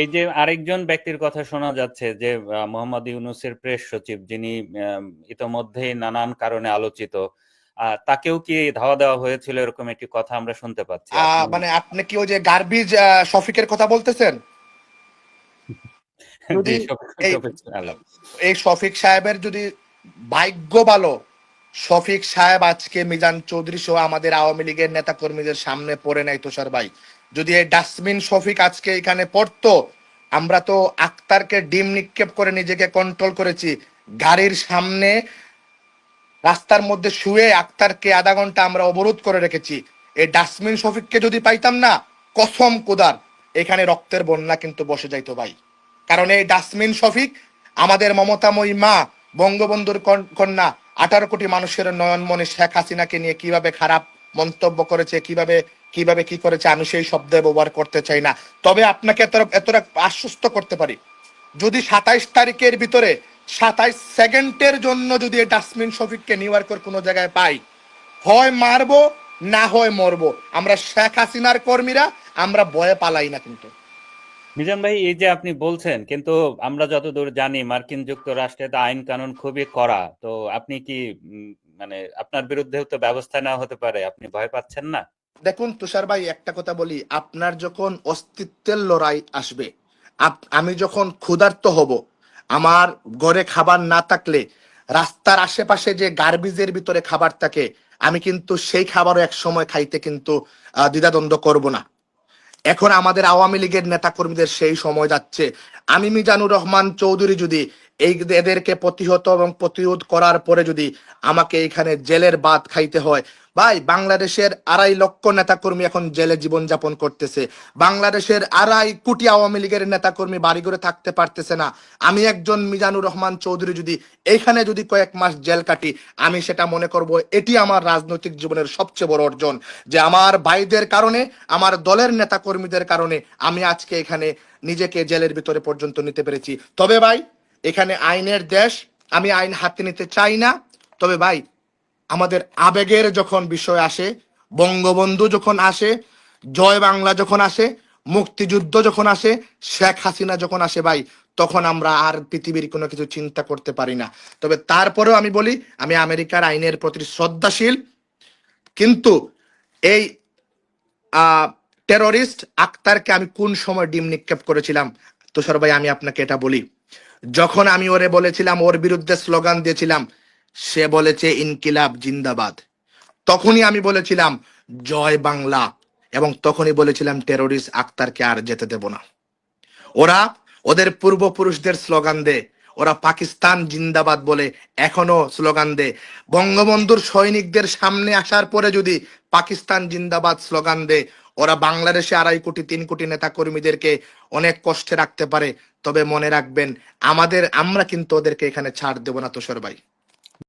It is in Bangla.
এই যে আরেকজন ব্যক্তির কথা শোনা যাচ্ছে যে মোহাম্মদ ইউনূসের প্রেস সচিব, যিনি ইতোমধ্যেই নানান কারণে আলোচিত, তাকেও কি ধাওয়া দেওয়া হয়েছিল, এরকম একটি কথা আমরা শুনতে পাচ্ছি। আপনি মানে আপনি কি ওই যে গার্বিজ শফিকের কথা বলতেছেন? জি, যদি এই শফিক আলম। এই শফিক সাহেবের যদি ভাগ্য ভালো, শফিক সাহেব আজকে মিজান চৌধুরী সহ আমাদের আওয়ামী লীগের নেতা কর্মীদের সামনে পড়ে নাই তুষার ভাই। যদি এই ডাস্টবিন শফিক আজকে এখানে পড়তো, আমরা তো আক্তারকে ডিম নিক্ষেপ করে নিজেকে কন্ট্রোল করেছি। গাড়ির সামনে রাস্তার মধ্যে শুয়ে আক্তারকে আধা ঘন্টা আমরা অবরোধ করে রেখেছি। এই ডাস্টবিন শফিককে যদি পাইতাম না, কসম কোদার এখানে রক্তের বন্যা কিন্তু বসে যাইতো ভাই। কারণ এই ডাস্টবিন শফিক আমাদের মমতাময়ী মা, বঙ্গবন্ধুর কন্যা, 18 কোটি মানুষের নয়নমণি শেখ হাসিনাকে নিয়ে কিভাবে খারাপ মন্তব্য করেছে, কিভাবে কিভাবে কি করেছে, আমি সেই শব্দ ব্যবহার করতে চাই না। তবে আপনাকে এতটা আশ্বস্ত করতে পারি, যদি 27 তারিখের ভিতরে 27 সেকেন্ডের জন্য যদি এই ডাস্টবিন শফিককে নিউ ইয়র্কের কোনো জায়গায় পাই, হয় মারবো না হয় মরবো। আমরা শেখ হাসিনার কর্মীরা, আমরা ভয়ে পালাই না কিন্তু। মিজান ভাই, এই যে আপনি বলছেন, কিন্তু আমরা যতদূর জানি মার্কিন যুক্তরাষ্ট্রে তো আইন কানুন খুবই কড়া। তো আপনি কি মানে আপনার বিরুদ্ধেও তো ব্যবস্থা নেওয়া হতে পারে, আপনি ভয় পাচ্ছেন না? দেখুন তুষার ভাই, একটা কথা বলি, আপনার যখন অস্তিত্বের লড়াই আসবে, আমি যখন ক্ষুধার্ত হব, আমার ঘরে খাবার না থাকলে রাস্তার আশেপাশে যে গার্বিজের ভিতরে খাবার থাকে, আমি কিন্তু সেই খাবারও এক সময় খাইতে কিন্তু দ্বিধাদ্বন্দ্ব করব না। এখন আমাদের আওয়ামী লীগের নেতা কর্মীদের সেই সময় যাচ্ছে। আমি মিজানুর রহমান চৌধুরী যদি এদেরকে প্রতিহত এবং প্রতিরোধ করার পরে যদি আমাকে এখানে জেলের ভাত খাইতে হয়, ভাই, বাংলাদেশের 2.5 লক্ষ নেতা কর্মী এখন জেলে জীবন যাপন করতেছে। বাংলাদেশের 2.5 কোটি আওয়ামী লীগের নেতা কর্মী বাড়ি করে থাকতে পারতেছে না। আমি একজন মিজানুর রহমান চৌধুরী যদি এইখানে যদি কয়েক মাস জেল কাটি, আমি সেটা মনে করব এটি আমার রাজনৈতিক জীবনের সবচেয়ে বড় অর্জন, যে আমার ভাইদের কারণে, আমার দলের নেতা কর্মীদের কারণে আমি আজকে এখানে নিজেকে জেলের ভিতরে পর্যন্ত নিতে পেরেছি। তবে ভাই, এখানে আইনের দেশ, আমি আইন হাতে নিতে চাই না। তবে ভাই, আমাদের আবেগের যখন বিষয় আসে, বঙ্গবন্ধু যখন আসে, জয় বাংলা যখন আসে, মুক্তিযুদ্ধ যখন আসে, শেখ হাসিনা যখন আসে ভাই, তখন আমরা আর পৃথিবীর কোনো কিছু চিন্তা করতে পারি না। তবে তারপরেও আমি বলি, আমি আমেরিকার আইনের প্রতি শ্রদ্ধাশীল, কিন্তু এই টেররিস্ট আক্তারকে আমি কোন সময় ডিম নিক্ষেপ করেছিলাম তুষার ভাই, আমি আপনাকে এটা বলি। যখন আমি ওরে বলেছিলাম, ওর বিরুদ্ধে স্লোগান দিয়েছিলাম, সে বলেছে ইনকিলাব জিন্দাবাদ, তখনই আমি বলেছিলাম জয় বাংলা, এবং তখনই বলেছিলাম টেররিস্ট আক্তারকে আর যেতে দেব না। ওরা ওদের পূর্বপুরুষদের স্লোগান দেয়, ওরা পাকিস্তান জিন্দাবাদ বলে এখনো স্লোগান দেয়। বঙ্গবন্ধুর সৈনিকদের সামনে আসার পরে যদি পাকিস্তান জিন্দাবাদ স্লোগান দেয়, ওরা বাংলাদেশে 2.5 কোটি 3 কোটি নেতা কর্মীদেরকে অনেক কষ্টে রাখতে পারে। তবে মনে রাখবেন, আমরা কিন্তু ওদেরকে এখানে ছাড় দেব না তুষার ভাই।